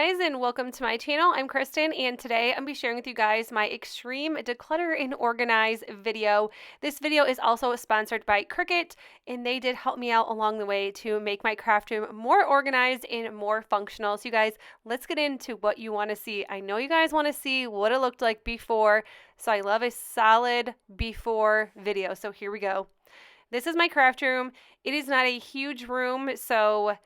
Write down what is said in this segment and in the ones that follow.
Guys, and welcome to my channel. I'm Kristen, and today I'm be sharing with you guys my extreme declutter and organize video. This video is also sponsored by Cricut, and they did help me out along the way to make my craft room more organized and more functional. So you guys, let's get into what you want to see. I know you guys want to see what it looked like before, so I love a solid before video. So here we go. This is my craft room. It is not a huge room, so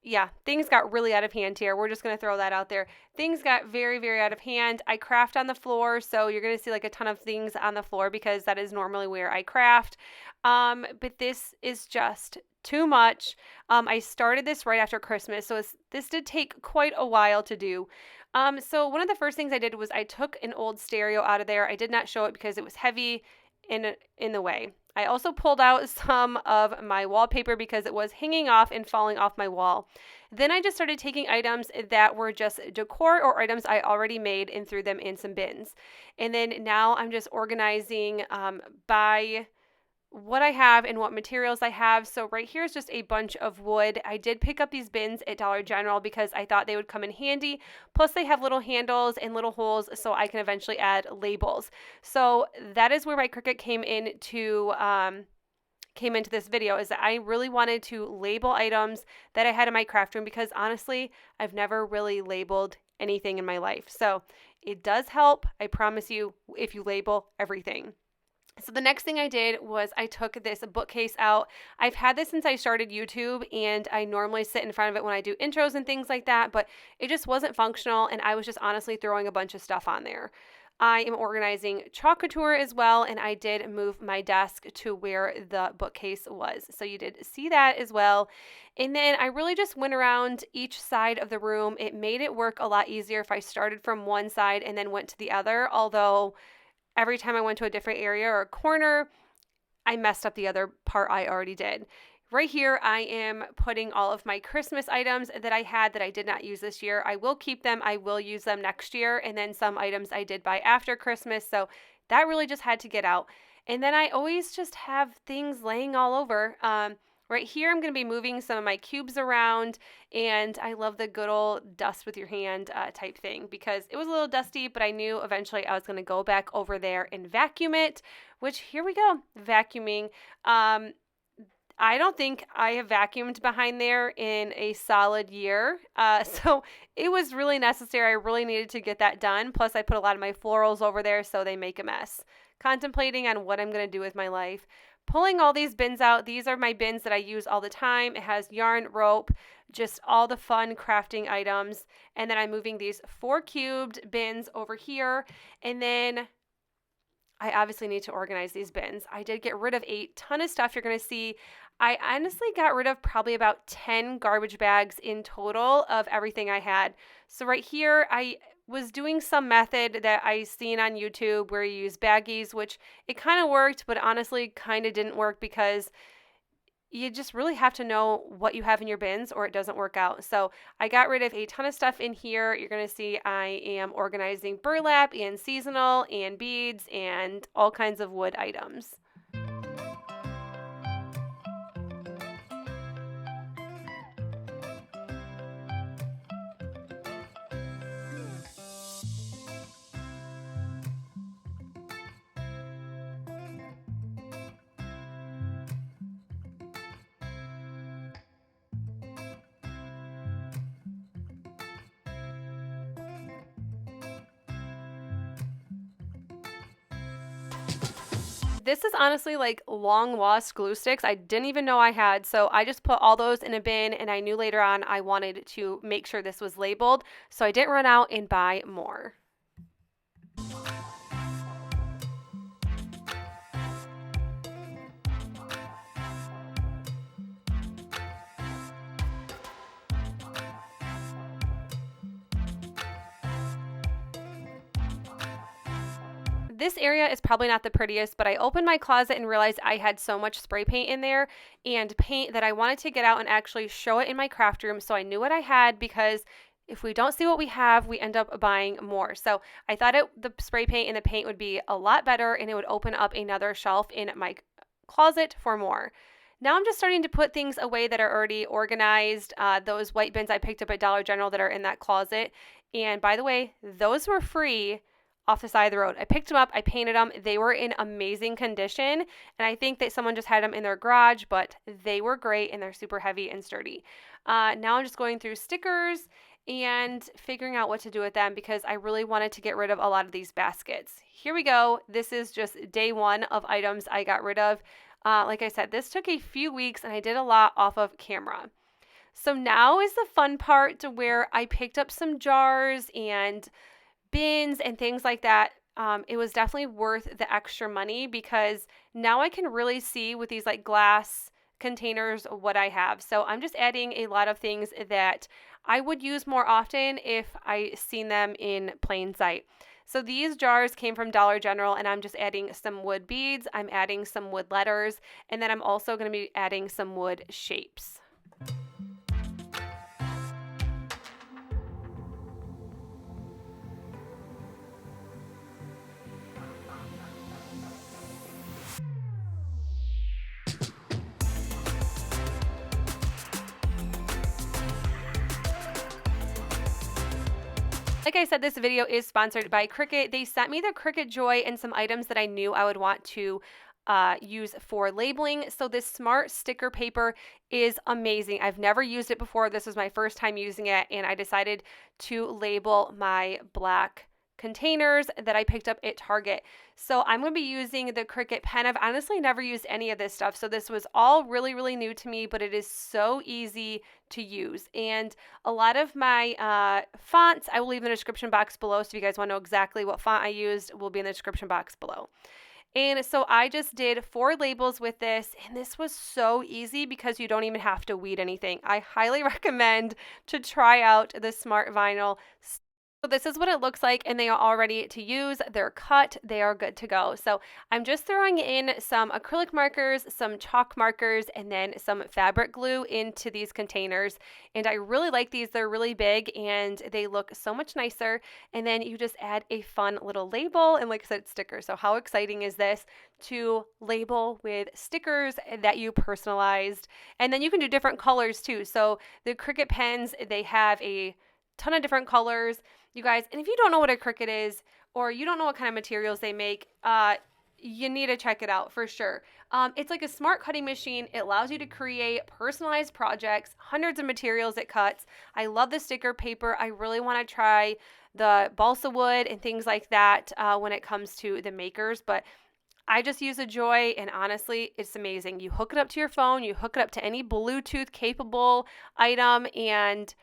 yeah, things got really out of hand here. We're just going to throw that out there. Things got very, very out of hand. I craft on the floor, so you're going to see like a ton of things on the floor because that is normally where I craft. But this is just too much. I started this right after Christmas, so this did take quite a while to do. So one of the first things I did was I took an old stereo out of there. I did not show it because it was heavy in the way. I also pulled out some of my wallpaper because it was hanging off and falling off my wall. Then I just started taking items that were just decor or items I already made and threw them in some bins. And then now I'm just organizing by what I have and what materials I have. So right here is just a bunch of wood. I did pick up these bins at Dollar General because I thought they would come in handy. Plus they have little handles and little holes so I can eventually add labels. So that is where my Cricut came into this video, is that I really wanted to label items that I had in my craft room because honestly, I've never really labeled anything in my life. So it does help, I promise you, if you label everything. So the next thing I did was I took this bookcase out. I've had this since I started YouTube, and I normally sit in front of it when I do intros and things like that, but it just wasn't functional, and I was just honestly throwing a bunch of stuff on there. I am organizing chalk couture as well, and I did move my desk to where the bookcase was. So you did see that as well. And then I really just went around each side of the room. It made it work a lot easier if I started from one side and then went to the other, although every time I went to a different area or a corner, I messed up the other part I already did. Right here, I am putting all of my Christmas items that I had that I did not use this year. I will keep them. I will use them next year. And then some items I did buy after Christmas. So that really just had to get out. And then I always just have things laying all over. Right here, I'm going to be moving some of my cubes around, and I love the good old dust with your hand type thing because it was a little dusty, but I knew eventually I was going to go back over there and vacuum it, which here we go, vacuuming. I don't think I have vacuumed behind there in a solid year, so it was really necessary. I really needed to get that done. Plus, I put a lot of my florals over there, so they make a mess. Contemplating on what I'm going to do with my life. Pulling all these bins out. These are my bins that I use all the time. It has yarn, rope, just all the fun crafting items. And then I'm moving these 4 cubed bins over here. And then I obviously need to organize these bins. I did get rid of a ton of stuff you're going to see. I honestly got rid of probably about 10 garbage bags in total of everything I had. So right here, I was doing some method that I seen on YouTube where you use baggies, which it kind of worked, but honestly kind of didn't work because you just really have to know what you have in your bins or it doesn't work out. So I got rid of a ton of stuff in here. You're going to see I am organizing burlap and seasonal and beads and all kinds of wood items. This is honestly like long lost glue sticks I didn't even know I had, so I just put all those in a bin, and I knew later on I wanted to make sure this was labeled, so I didn't run out and buy more. This area is probably not the prettiest, but I opened my closet and realized I had so much spray paint in there and paint that I wanted to get out and actually show it in my craft room so I knew what I had, because if we don't see what we have, we end up buying more. So I thought the spray paint and the paint would be a lot better, and it would open up another shelf in my closet for more. Now I'm just starting to put things away that are already organized. Those white bins I picked up at Dollar General that are in that closet. And by the way, those were free off the side of the road. I picked them up, I painted them. They were in amazing condition. And I think that someone just had them in their garage, but they were great and they're super heavy and sturdy. Now I'm just going through stickers and figuring out what to do with them because I really wanted to get rid of a lot of these baskets. Here we go. This is just day one of items I got rid of. Like I said, this took a few weeks and I did a lot off of camera. So now is the fun part to where I picked up some jars and bins and things like that. It was definitely worth the extra money because now I can really see with these like glass containers what I have. So I'm just adding a lot of things that I would use more often if I seen them in plain sight. So these jars came from Dollar General and I'm just adding some wood beads, I'm adding some wood letters, and then I'm also going to be adding some wood shapes. Like I said, this video is sponsored by Cricut. They sent me the Cricut Joy and some items that I knew I would want to use for labeling. So this smart sticker paper is amazing. I've never used it before. This was my first time using it, and I decided to label my black containers that I picked up at Target. So I'm going to be using the Cricut pen. I've honestly never used any of this stuff, so this was all really, really new to me, but it is so easy to use. And a lot of my fonts I will leave in the description box below, so if you guys want to know exactly what font I used, will be in the description box below. And so I just did 4 labels with this, and this was so easy because you don't even have to weed anything. I highly recommend to try out the Smart Vinyl. So this is what it looks like, and they are all ready to use. They're cut, they are good to go. So I'm just throwing in some acrylic markers, some chalk markers, and then some fabric glue into these containers. And I really like these. They're really big and they look so much nicer. And then you just add a fun little label and, like I said, stickers. So how exciting is this to label with stickers that you personalized? And then you can do different colors too. So the Cricut pens, they have a ton of different colors, you guys. And if you don't know what a Cricut is, or you don't know what kind of materials they make, you need to check it out for sure. It's like a smart cutting machine. It allows you to create personalized projects, hundreds of materials it cuts. I love the sticker paper. I really want to try the balsa wood and things like that when it comes to the makers, but I just use a Joy, and honestly, it's amazing. You hook it up to your phone, you hook it up to any Bluetooth capable item, and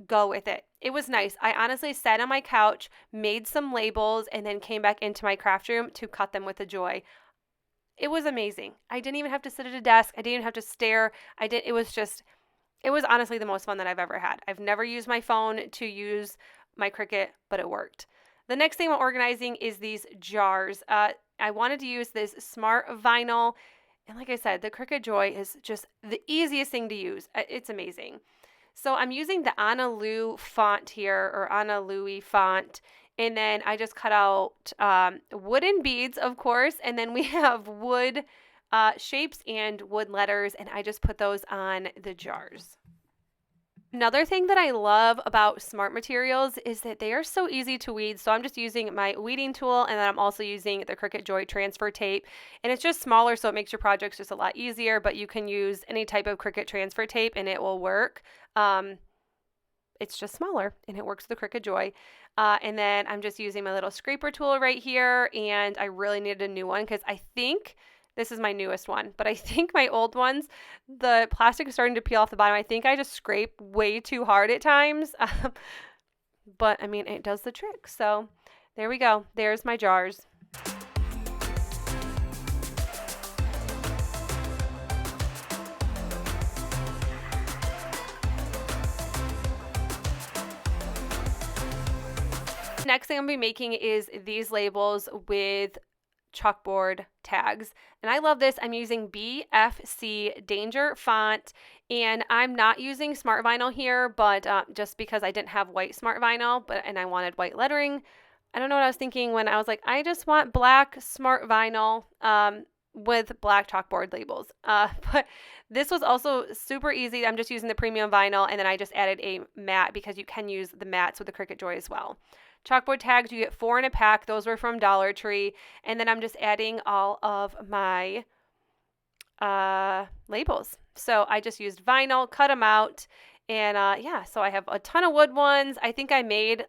go with it. It was nice. I honestly sat on my couch, made some labels, and then came back into my craft room to cut them with a Joy. It was amazing. I didn't even have to sit at a desk. I didn't even have to stare. It was honestly the most fun that I've ever had. I've never used my phone to use my Cricut, but it worked. The next thing I'm organizing is these jars. I wanted to use this Smart Vinyl, and like I said, the Cricut Joy is just the easiest thing to use. It's amazing. So I'm using the Ana Lu font here, or Ana Lui font, and then I just cut out wooden beads, of course, and then we have wood shapes and wood letters, and I just put those on the jars. Another thing that I love about Smart Materials is that they are so easy to weed. So I'm just using my weeding tool, and then I'm also using the Cricut Joy transfer tape. And it's just smaller, so it makes your projects just a lot easier, but you can use any type of Cricut transfer tape and it will work. It's just smaller and it works with the Cricut Joy. And then I'm just using my little scraper tool right here, and I really needed a new one because I think this is my newest one, but I think my old ones, the plastic is starting to peel off the bottom. I think I just scrape way too hard at times, but I mean, it does the trick. So there we go. There's my jars. Next thing I'm going to be making is these labels with chalkboard tags, and I love this. I'm using BFC Danger font, and I'm not using Smart Vinyl here, but just because I didn't have white Smart Vinyl, and I wanted white lettering. I don't know what I was thinking when I was like, I just want black Smart Vinyl. with black chalkboard labels. But this was also super easy. I'm just using the premium vinyl, and then I just added a mat because you can use the mats with the Cricut Joy as well. Chalkboard tags, you get 4 in a pack. Those were from Dollar Tree. And then I'm just adding all of my labels. So I just used vinyl, cut them out, and yeah, so I have a ton of wood ones. I think I made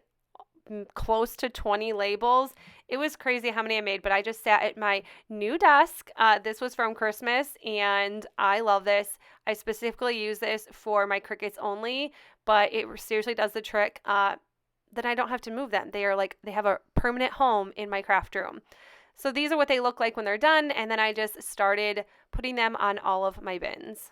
close to 20 labels. It was crazy how many I made, but I just sat at my new desk. This was from Christmas, and I love this. I specifically use this for my Cricuts only, but it seriously does the trick. Then I don't have to move them. They have a permanent home in my craft room. So these are what they look like when they're done, and then I just started putting them on all of my bins.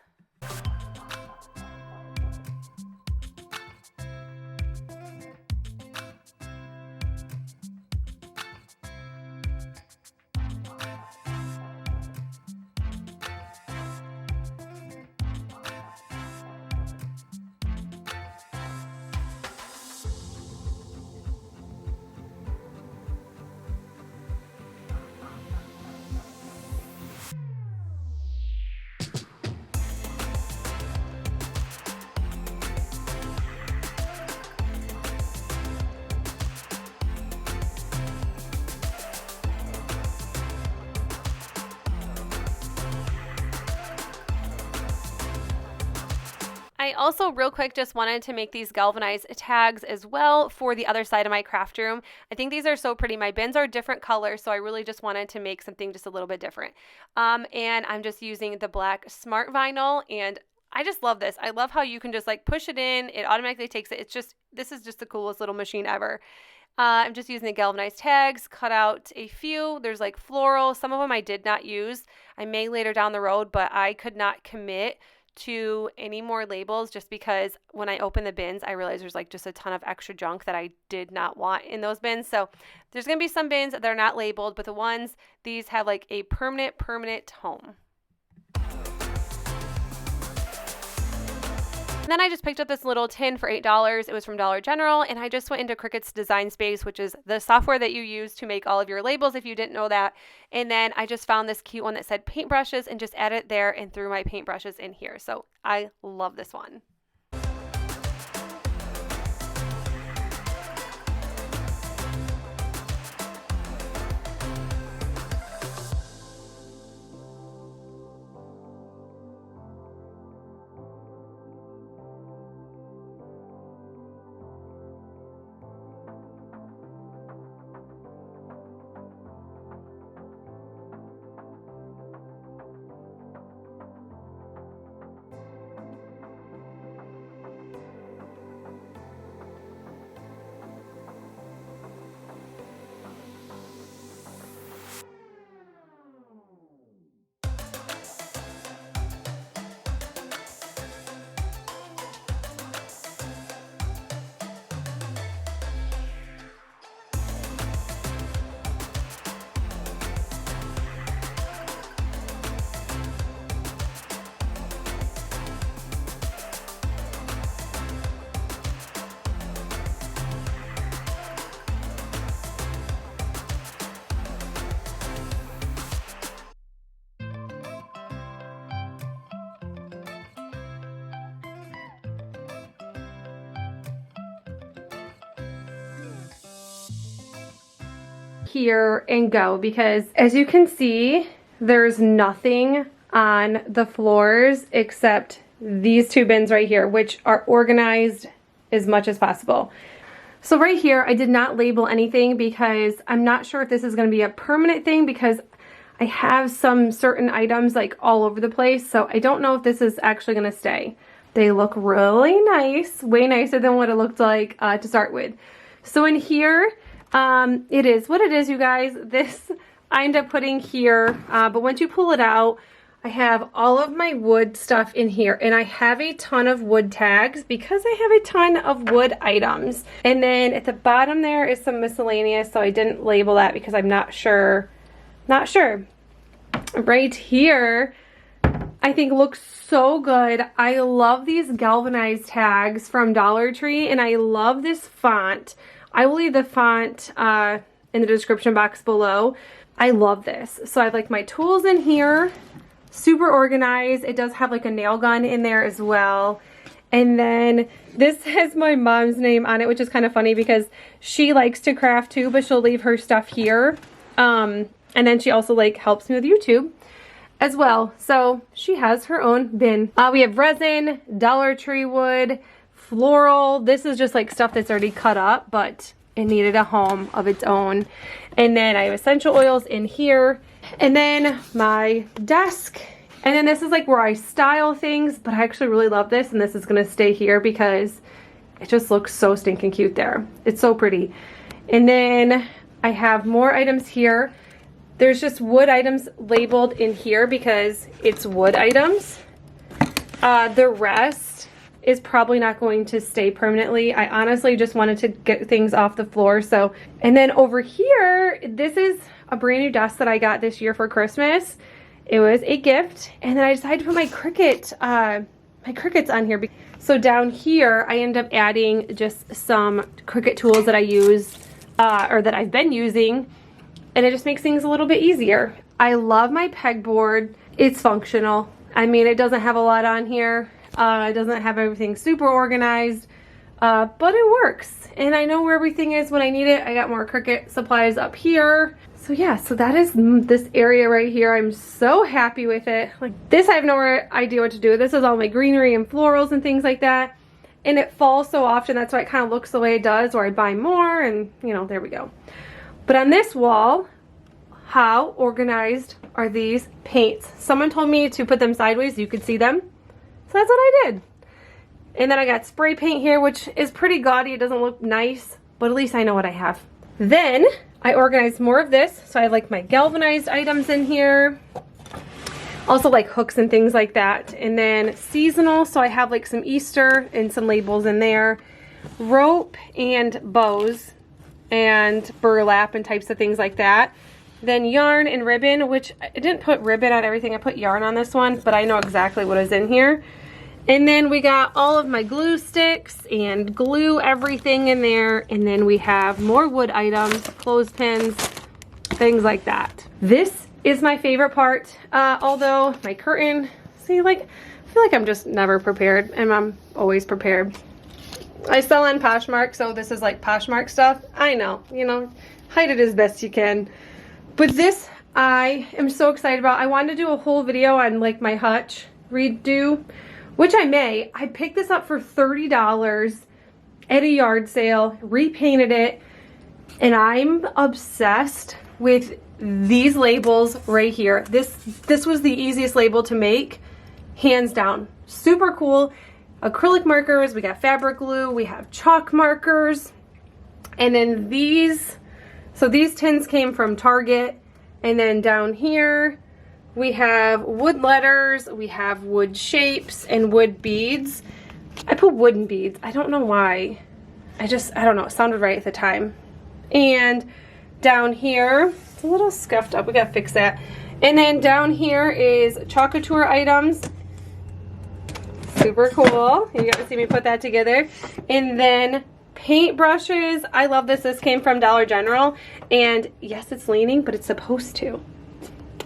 I also real quick just wanted to make these galvanized tags as well for the other side of my craft room. I think these are so pretty. My bins are different colors, so I really just wanted to make something just a little bit different. And I'm just using the black smart vinyl, and I just love this. I love how you can just like push it in, it automatically takes it. This is just the coolest little machine ever. I'm just using the galvanized tags, cut out a few. There's like floral. Some of them I did not use. I may later down the road, but I could not commit to any more labels just because when I open the bins, I realized there's like just a ton of extra junk that I did not want in those bins. So there's going to be some bins that are not labeled, but these have like a permanent home. And then I just picked up this little tin for $8. It was from Dollar General, and I just went into Cricut's Design Space, which is the software that you use to make all of your labels if you didn't know that. And then I just found this cute one that said paintbrushes and just added it there and threw my paintbrushes in here. So I love this one. Here and go, because as you can see, there's nothing on the floors except these two bins right here, which are organized as much as possible. So right here, I did not label anything because I'm not sure if this is going to be a permanent thing, because I have some certain items like all over the place. So I don't know if this is actually going to stay. They look really nice, way nicer than what it looked like to start with. So in here, it is what it is, you guys. This I end up putting here, but once you pull it out, I have all of my wood stuff in here, and I have a ton of wood tags because I have a ton of wood items. And then at the bottom there is some miscellaneous, so I didn't label that because I'm not sure. Right here, I think looks so good. I love these galvanized tags from Dollar Tree, and I love this font. I will leave the font in the description box below, I love this. So I have like my tools in here, super organized. It does have like a nail gun in there as well. And then this has my mom's name on it, which is kind of funny because she likes to craft too, but she'll leave her stuff here. And then she also like helps me with YouTube as well. So she has her own bin. We have resin, Dollar Tree wood, floral. This is just like stuff that's already cut up, but it needed a home of its own. And then I have essential oils in here. And then my desk. And then this is like where I style things, but I actually really love this, and this is gonna stay here because it just looks so stinking cute there. It's so pretty. And then I have more items here. There's just wood items labeled in here because it's wood items. The rest is probably not going to stay permanently. I honestly just wanted to get things off the floor. So, and then over here, this is a brand new desk that I got this year for Christmas. It was a gift, and then I decided to put my Cricut, my Cricuts on here. So down here, I end up adding just some Cricut tools that I use, or that I've been using, and it just makes things a little bit easier. I love my pegboard. It's functional. I mean, it doesn't have a lot on here. It doesn't have everything super organized, but it works. And I know where everything is when I need it. I got more Cricut supplies up here. So yeah, so that is this area right here. I'm so happy with it. Like this, I have no idea what to do. This is all my greenery and florals and things like that. And it falls so often, that's why it kind of looks the way it does, or I buy more and, you know, there we go. But on this wall, how organized are these paints? Someone told me to put them sideways so you could see them. So that's what I did. And then I got spray paint here, which is pretty gaudy. It doesn't look nice, but at least I know what I have. Then I organized more of this. So I have like my galvanized items in here. Also like hooks and things like that. And then seasonal. So I have like some Easter and some labels in there. Rope and bows and burlap and types of things like that. Then yarn and ribbon, which I didn't put ribbon on everything. I put yarn on this one, but I know exactly what is in here. And then we got all of my glue sticks and glue everything in there. And then we have more wood items, clothespins, things like that. This is my favorite part. Although my curtain, see, like, I feel like I'm just never prepared, and I'm always prepared. I sell on Poshmark, so this is like Poshmark stuff. I know, you know, hide it as best you can. But this, I am so excited about. I wanted to do a whole video on like my hutch redo, which I may. I picked this up for $30 at a yard sale, repainted it, and I'm obsessed with these labels right here. This was the easiest label to make, hands down. Super cool. Acrylic markers, we got fabric glue, we have chalk markers, and then these, so these tins came from Target, and then down here we have wood letters, we have wood shapes, and wood beads. I put wooden beads. I don't know why. I don't know. It sounded right at the time. And down here, it's a little scuffed up. We gotta fix that. And then down here is Chalkature items. Super cool. You got to see me put that together. And then paint brushes. I love this. This came from Dollar General. And yes, it's leaning, but it's supposed to.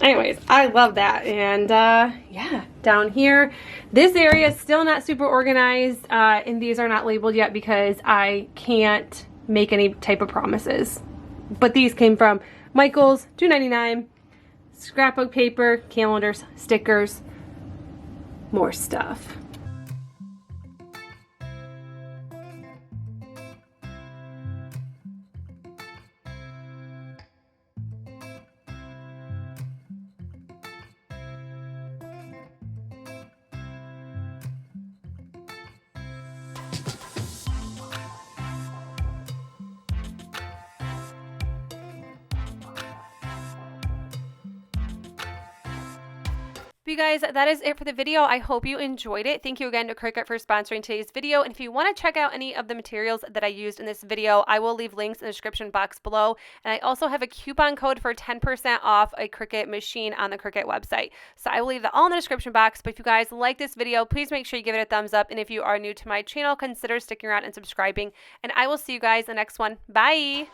Anyways, I love that. And yeah, down here, this area is still not super organized, and these are not labeled yet because I can't make any type of promises. But these came from Michael's, $2.99, scrapbook paper, calendars, stickers, more stuff. But you guys, that is it for the video. I hope you enjoyed it. Thank you again to Cricut for sponsoring today's video. And if you want to check out any of the materials that I used in this video, I will leave links in the description box below. And I also have a coupon code for 10% off a Cricut machine on the Cricut website. So I will leave that all in the description box. But if you guys like this video, please make sure you give it a thumbs up. And if you are new to my channel, consider sticking around and subscribing. And I will see you guys in the next one. Bye!